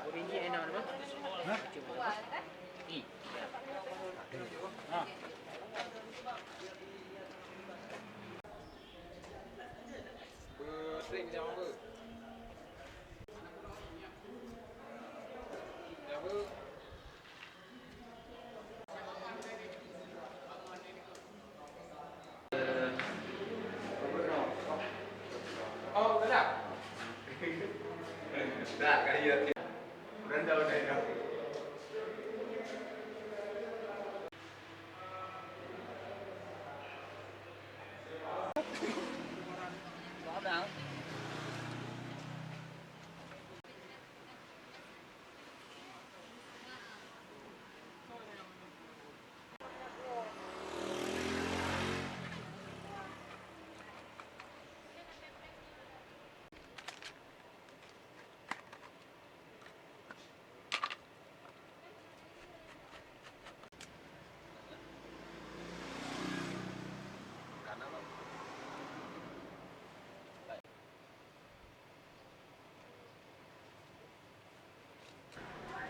Orange enak apa? Hah? I. Ah. Sering jam apa? Jam apa? Oh, benar. Dah, kaya rendah udah. Ada.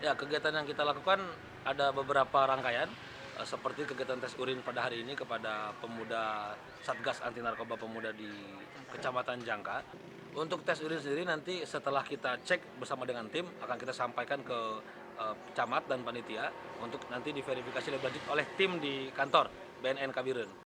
Ya, kegiatan yang kita lakukan ada beberapa rangkaian, seperti kegiatan tes urin pada hari ini kepada pemuda Satgas Anti Narkoba Pemuda di Kecamatan Jangka. Untuk tes urin sendiri nanti setelah kita cek bersama dengan tim akan kita sampaikan ke camat dan panitia untuk nanti diverifikasi lebih lanjut oleh tim di kantor BNN Kabiren.